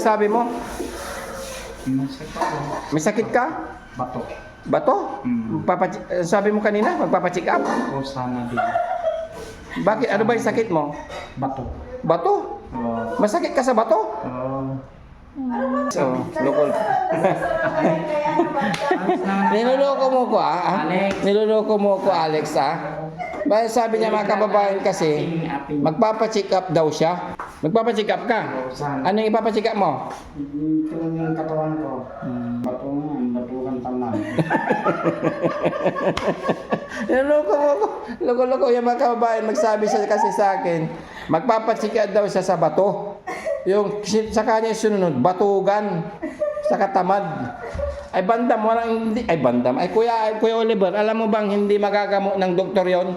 Sabi mo, Masakit ako. may sakit ka? Bato. Bato? Sabi mo kanina, magpapacheck up? O sana din. Bakit? Ano ba yung sakit mo? Bato. Bato? Masakit ka sa bato? So, loko. Niloloko mo ko Niloloko mo ko, Alex Dahil sabi niya mga kababayan kasi, magpapacheck up daw siya. Magpapacheck up ka? Ano yung ipapacheck up mo? Ito yung katawan ko. Batukan tamad. Niloloko mo ko. Loko-loko yung mga kababayan. Magsabi siya kasi sa akin, magpapacheck up daw siya sa bato. Yung sa kanya sunod, batugan. Sa katamad. Ay bandam, walang hindi. Ay bandam. Ay Kuya Oliver, alam mo bang hindi magagamot ng doktor yon?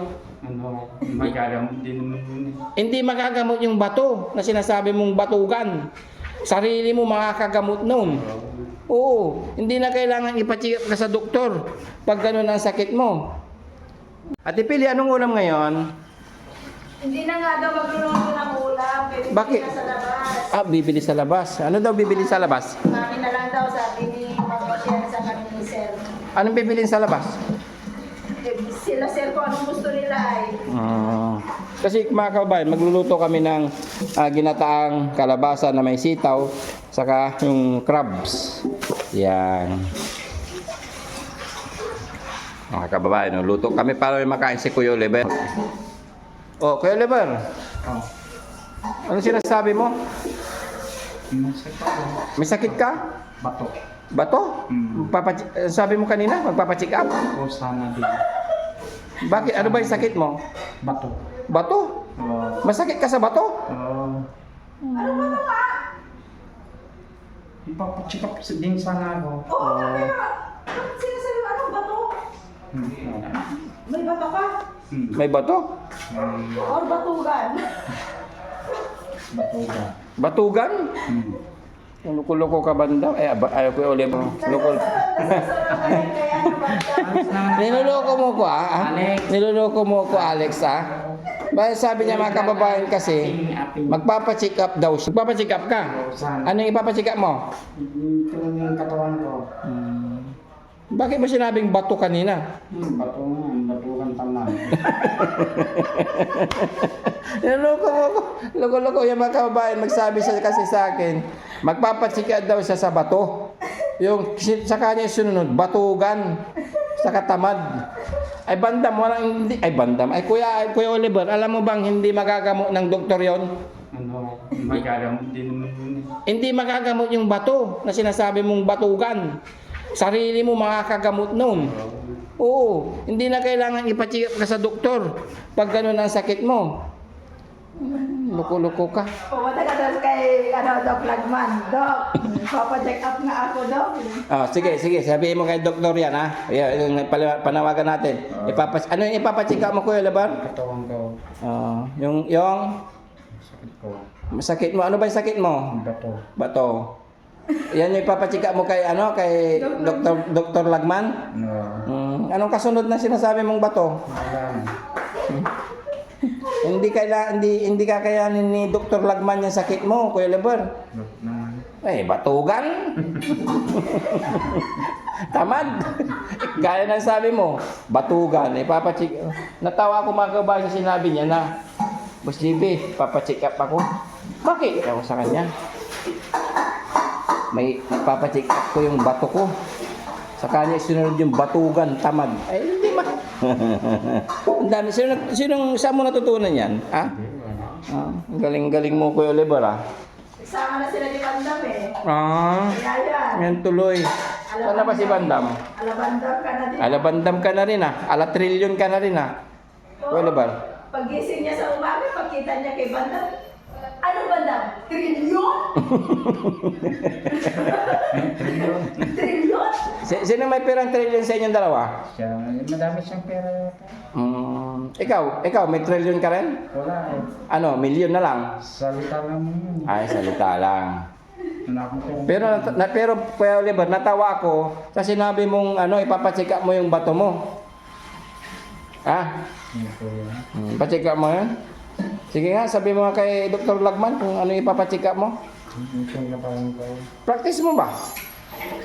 Magagamot din naman yun. Hindi magagamot yung bato na sinasabi mong batugan. Sarili mo makakagamot noon. Oo, hindi na kailangan ipacheck up ka sa doktor pag ganun ang sakit mo. Ate Pili, anong ulam ngayon? Hindi na nga daw magluluto ng ulam. Bakit? Bibili na sa labas. Bibili sa labas. Ano daw bibili sa labas? Kami na lang daw sabi ni Mama Sher sa kami ni Sir. Anong bibilin sa labas? Sila Sir ko anong gusto nila ay. Kasi mga kababayan, magluluto kami ng ginataang kalabasa na may sitaw, saka yung crabs. Yan. Mga kababayan, luto kami para may makain si Kuya Oliver. Oh, Kuya Oliver, ano sinasabi mo? Masakit ako. May sakit ka? Bato. Bato? Sabi mo kanina, magpapacheck up? O sana din. Bakit? Ano ba yung sakit mo? Bato. Bato? Masakit ka sa bato? Ano ba ito ka? Ipapacheck up din sana ako. Oo, kaya bakit sinasabi mo anong bato? May bato ka? May bato? Or batugan? Batugan. Batugan? Loko-loko ka banda? Ayaw ko yung Oliver. Loko. Niloloko mo ko Niloloko mo ko, Alex Dahil sabi niya mga kababayan kasi, magpapacheck up daw siya. Magpapacheck up ka? Ano yung ipapacheck up mo? Ito yung katawan ko. Bakit mo sinabing bato kanina? Batukan tamad. Niloloko mo ko. Loko-loko yung mga kababayan. Magsabi siya kasi sa akin, magpapacheck up daw siya sa bato. Yung sa kanya sunod, batugan. Sa katamad. Ay bandam, walang hindi. Ay bandam. Ay Kuya Oliver, alam mo bang hindi magagamot ng doktor yon? Magagamot din naman yun. Hindi magagamot yung bato na sinasabi mong batugan. Sarili mo makakagamot noon. Oo, hindi na kailangan ipacheck up ka sa doktor pag ganun ang sakit mo. Loko-loko ka. Pumunta ka doon kay Doc Lagman. Doc, papacheck up nga ako, Doc. Sige, sabihin mo kay doktor yan Yung panawagan natin. Ano yung ipapacheck up mo, Kuya Labar? Katawan ko. Yung Sakit ko. sakit mo. Ano ba yung sakit mo? Bato. Bato. Yan yung ipapacheck up mo kay Dr. Lagman? Anong kasunod na sinasabi mong bato? Hindi ka kayanin ni Dr. Lagman yung sakit mo, Kuya Leber. Batugan. Tamad. Kaya na sabi mo, batugan. Ipapacheck. Natawa ako mga kabayan sa sinabi niya na, Boss JB, papacheck up ako. Bakit? Ako sa kanya. May papacheck up ko yung bato ko. Sa kanya sinunod yung batugan, tamad. Ay, hindi ma. Ang dami. Saan mo natutunan yan? Ang galing-galing mo, Kuya Oliver Isama na sila ni Bandam Kaya yan tuloy. Saan na ba si Bandam? Alabandam ka na din. Alabandam ka na rin Alatrilyon ka na rin Kuya Oliver. Pagising niya sa umaga, pagkita niya kay Bandam, ano Bandam? Trilyon? Trilyon? Sino may perang trilyon sa inyong dalawa? Madami siyang pera yata. Ikaw, may trilyon ka rin? Wala Milyon na lang? Salita lang mo yun. Ay, salita lang. Pero Pero Kuya Oliver, natawa ako sa sinabi mong ipapacheck up mo yung bato mo. Pa-check up mo yan? Sige nga, sabi mo nga kay Dr. Lagman kung ano ipapacheck up mo. Ito na parang ikaw. Practice mo ba?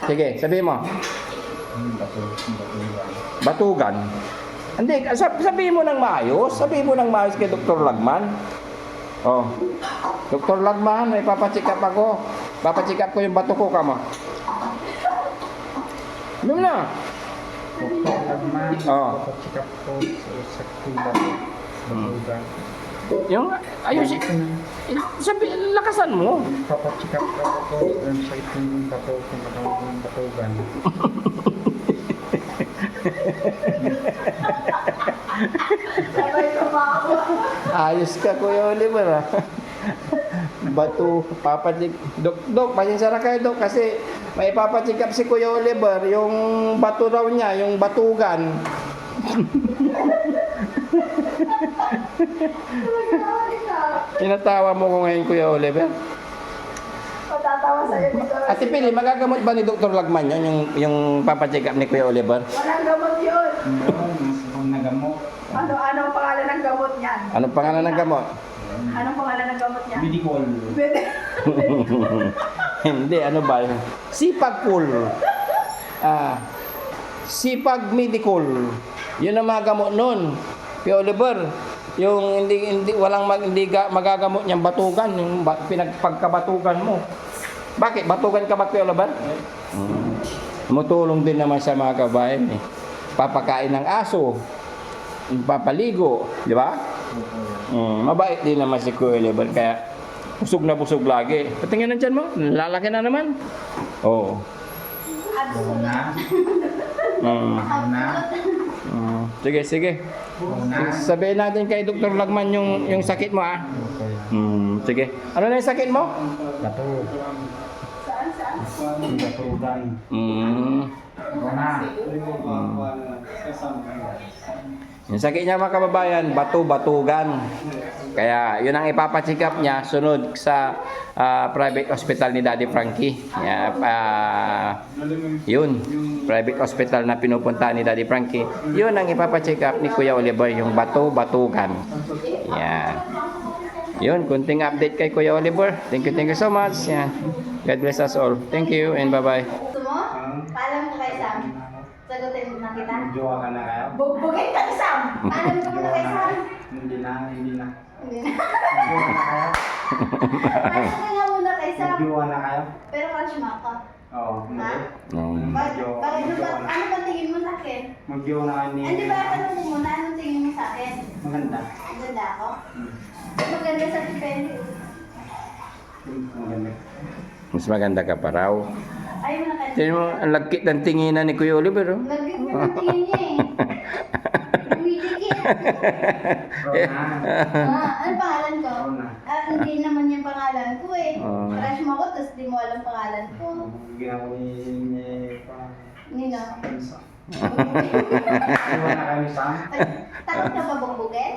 Sige, sabihin mo. Bato. Batugan. Hindi, sabihin mo ng maayos. Sabihin mo ng maayos kay Dr. Lagman. Oh. Dr. Lagman, may papacheck up ako. Papacheck up ko yung bato ko, kamo. Ano na? Doktor Lagman. Oo. Papacheck up ko sa bato. Batugan. Yung, ayos, sabi, lakasan mo. Papacheck up ako sa sakit ng bato ko. Batugan. Sabay tumawa. Ayos ka, Kuya Oliver, ah. Bato, papacheck. Dok, pasensya na kayo, Dok, kasi may papacheck up si Kuya Oliver, yung bato raw niya, yung batugan. Tinatawa mo ko ngayon, Kuya Oliver. Matatawa sa'yo dito. Ate Pili, magagamot ba ni Dr. Lagman yun, yung papacheck up ni Kuya Oliver? Walang gamot yun. Ang nagamot. Anong pangalan ng gamot niyan? Anong pangalan ng gamot? Anong pangalan ng gamot niya? Medical. Hindi, ano ba yun? Sipag Pool. Sipag Medical. Yun ang mga gamot nun. Kuya Oliver, yung hindi magagamot niyang batugan, yung pinagpagkabatugan mo. Bakit? Batugan ka ba, Kuya Oliver? Tumutulong din naman sa mga kabayan eh. Papakain ng aso, papaligo, di ba? Mabait din naman si Kuya Oliver, kaya busog na busog lagi. Patingin na dyan mo, lalaki na naman. Oo. Una. Una. Sige, sige. Una. Sabihin natin kay Dr. Lagman yung sakit mo, ah. Okay. Sige. Ano na yung sakit mo? Bato. Saan? Batugan. Una. Yung sakit niya, mga kababayan, batugan. Kaya yun ang ipapacheck up niya sunod sa private hospital ni Daddy Frankie. Yun, private hospital na pinupunta ni Daddy Frankie. Yun ang ipapacheck up ni Kuya Oliver, yung batugan. Yan. Yun, kunting update kay Kuya Oliver. Thank you so much. Yan. God bless us all. Thank you and bye-bye. Gusto mo? Paalam ko kay Sam. Sagutin mo na kita. Jowa ka na kayo? Bugbugin ka ni Sam. Paalam ko muna kay Sam. Hindi na. Hindi na. Jowa na kayo? Paalam ko nga muna kay Sam. Jowa na kayo? Pero crush mo ako. Oo. Ha? Mm. Bakit ano ba tingin mo sa akin? Mag-jowa na kayo ni... Hindi ba tanong ko muna, anong tingin mo sa akin? Maganda. Maganda ako? Maganda sa depende. Maganda. Mas maganda ka pa raw. Ayaw mo na kanya. Tingnan mo, ang lagkit ng tinginan ni Kuya Oliver. Oh. Lagit mo ng tingin niya eh. Umidikit. Rona. Ano pangalan ko? Rona. Hindi naman yung pangalan ko eh. Oh. Crush mo ako, tapos di mo alam pangalan ko. Ginawa ni... Nino? Jowa na kayo ni Sam? Takot ka pa bugbugin?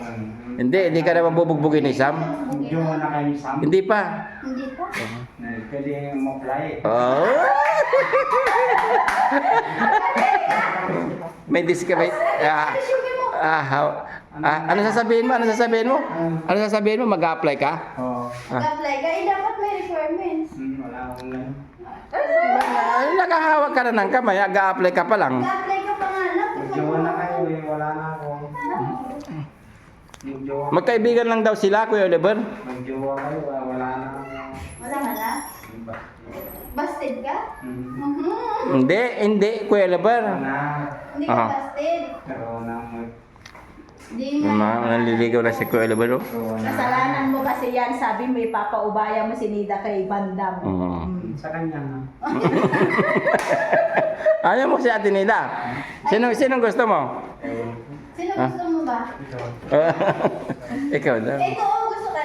Hindi ka na mabubugbugin ni Sam. Jowa na kayo ni Sam? Hindi pa. Hindi pa. Pwede mag-apply. Oh. May discount. Ano sasabihin mo? Ano sasabihin mo? Ano sasabihin mo? Mag-apply ka? Oo. Mag-apply ka, dapat may requirements. Wala akong ganun. Nakahawak ka na ng kamay. Mag-apply ka pa lang. Mag-apply ka pa nga lang. Mag-jowa na kayo eh. Wala na ako. Mag-jowa. Magkaibigan lang daw sila, Kuya Oliver. Mag-jowa kayo. Wala na ako. Wala ka na? Diba? Busted ka? Hindi, Kuya Oliver. Na. Hindi ka busted. Pero na Hindi nga. Naliligaw na si Kuya Oliver. Oh. Kasalanan mo kasi yan. Sabi mo ipapaubaya mo si Nida kay Bandam. sa kanya na. Ayaw mo si Ate Nida. Sino gusto mo? Sino gusto mo ba? Ikaw daw. Ito, gusto ka.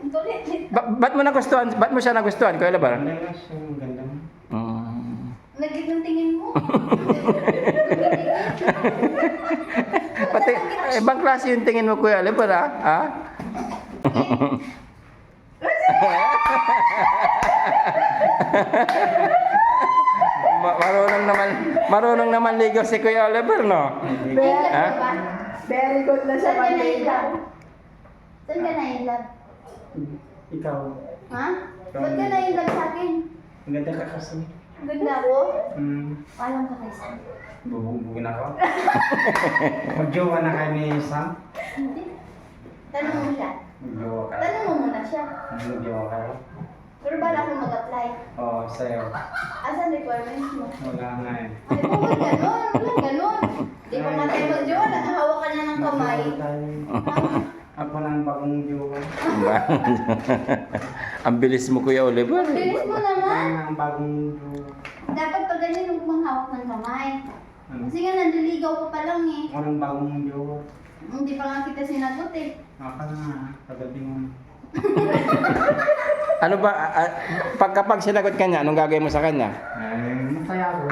Ang tulit. Ba't mo nagustuhan? Ba't mo siya nagustuhan, Kuya Oliver? Ganda nga siya. Ang ganda mo. Naglit ng tingin mo. Pati, ibang klase yung tingin mo, Kuya Oliver, ha? Marunong naman ligaw si Kuya Oliver, no? Nailat Ha? ka ba? Very good na siya Saan ka mag-makeup. nailat? Saan ka nailat? Ikaw. Ha? Ba't ka nailag sa akin? Ang ganda ka kasi. Ganda ako? Hmm. Paalam ka kay Sam. Bubugin ako. Magjowa na kayo ni Sam? Hindi. Tanong mo siya. Magjowa ka. Tanong mo muna siya. Magjowa kayo? Pero bala akong mag-apply. Oo, sa'yo. Asan requirements mo? Wala nga eh. Ay, bakit ganon? Walang ganon. Di pa nga tayo mag-jowa, nakahawa ka na ng kamay. Ako lang bagong jowa. Ang bilis mo, Kuya Oliver. Bilis mo naman. Ang bagong jowa. Dapat pag ganyan huwag mong hawak ng kamay. Kasi nga nandiligaw ka pa lang eh. Walang bagong jowa. Hindi pa nga kita sinagot eh. Ako na, kagabi mo. Ano ba, kapag sinagot ka niya, anong gagawin mo sa kanya? Ay, masaya ako.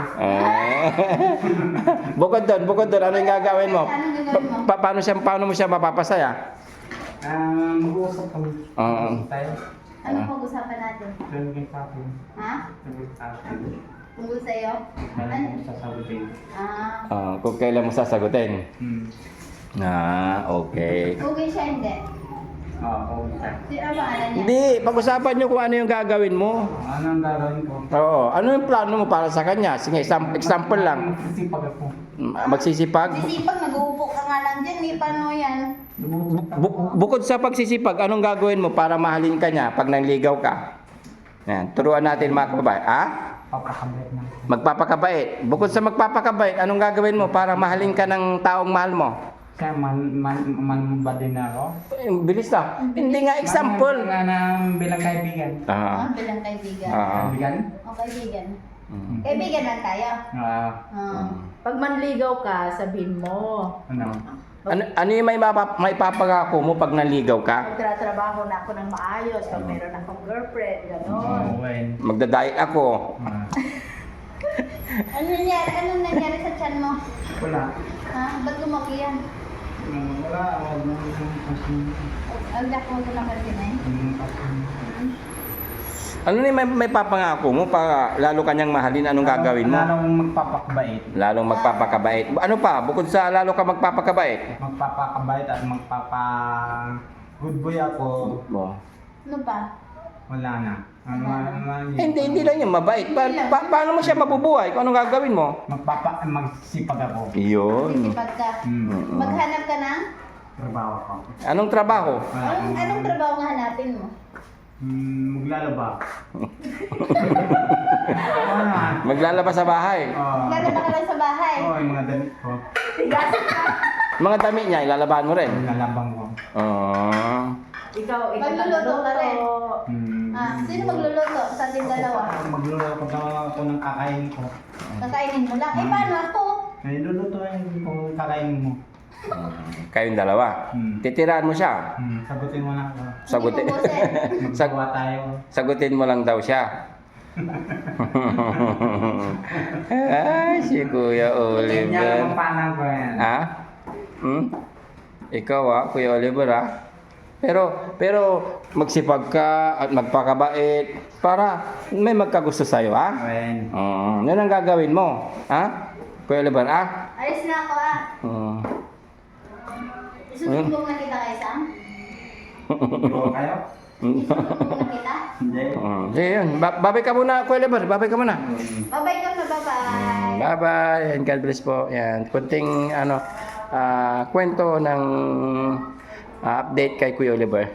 Bukod doon, ano yung gagawin mo? Anong gagawin mo? Paano mo siya mapapasaya? Mag-uusap kami. Oo. Tayo. Anong pag-usapan natin? Tulungin sa akin. Ha? Tulungin sa akin. Tungkol sa'yo? Kailan mo sasagutin? Kung kailan mo sasagutin. Hmm. Okay. Okay siya hindi? Oo, okay. Ano ba pangalan niya? Hindi, pag-usapan niyo kung ano yung gagawin mo. Ano ang gagawin ko? Oo, ano yung plano mo para sa kanya? Sige, example lang. Magsisipag ako. Magsisipag. Sisipag, nag-uupo ka nga lang dyan eh. Paano yan? Bukod sa pagsisipag, anong gagawin mo para mahalin ka niya pag nangligaw ka? Yan, turuan natin mga kababayan. Papakabit na. Magpapakabait. Bukod sa magpapakabait, anong gagawin mo para mahalin ka ng taong mahal mo? Kaya man ba din ako? Bilis na. Hindi nga example. Nga bilang kaibigan. Bilang kaibigan. Kaibigan? O kaibigan. Kaibigan lang tayo. Pag manligaw ka, sabihin mo. Ano? Ano yung may papangako mo pag nanligaw ka? Magtratrabaho na ako ng maayos, pag meron akong girlfriend, gano'n. When? Magdadayet ako. Anong nangyari sa tiyan mo? Wala. Ha? Ba't lumaki yan? Wala. Wala. Ang laki mo ito lang kanina Ano yung may papangako mo para lalo kanyang mahalin? Anong gagawin mo? Lalong magpapakabait. Lalong magpapakabait. Ano pa? Bukod sa lalo ka magpapakabait? Magpapakabait at good boy ako. Oh. Ano pa? Wala na. Hindi lang yung mabait. Paano mo siya mabubuhay? Kung anong gagawin mo? Magsipag ako. Yun. Sisipag ka. Maghanap ka ng? Trabaho ako. Anong trabaho? Anong trabaho nga hanapin mo? Maglalaba. Maglalaba sa bahay. Lalaba ka lang sa bahay. Oo, yung mga damit ko. Tigasin ka. Mga damit niya, ilalabahan mo rin. Nilalabang ko. Ikaw Magluluto ka rin. Hmm. Sino magluluto sa ating dalawa? Magluluto ako ng kakain ko. Kakainin mo lang. Paano ako? Ay, lulutuin ko yung kakain mo. Kayong dalawa. Titiraan mo siya. Sagutin mo na ako. Sagutin. Hindi mo boses. Magsawa tayo. Sagutin mo lang daw siya. Ay, si Kuya Yan Oliver. ang panang ko yan. Ikaw Kuya Oliver Pero magsipag ka at magpakabait para may magkagusto sa'yo When? Yan ang gagawin mo. Kuya Oliver Alis na ako Isusumbong na kita kay Sam? Ibo kayo? Isusumbong na kita? Hindi. Sige yun. Babay ka muna, Kuya Oliver. Babay ka muna. Bye-bye ka na, bye-bye. Bye-bye. And God bless po. Yan. Kunting kwento ng update kay Kuya Oliver.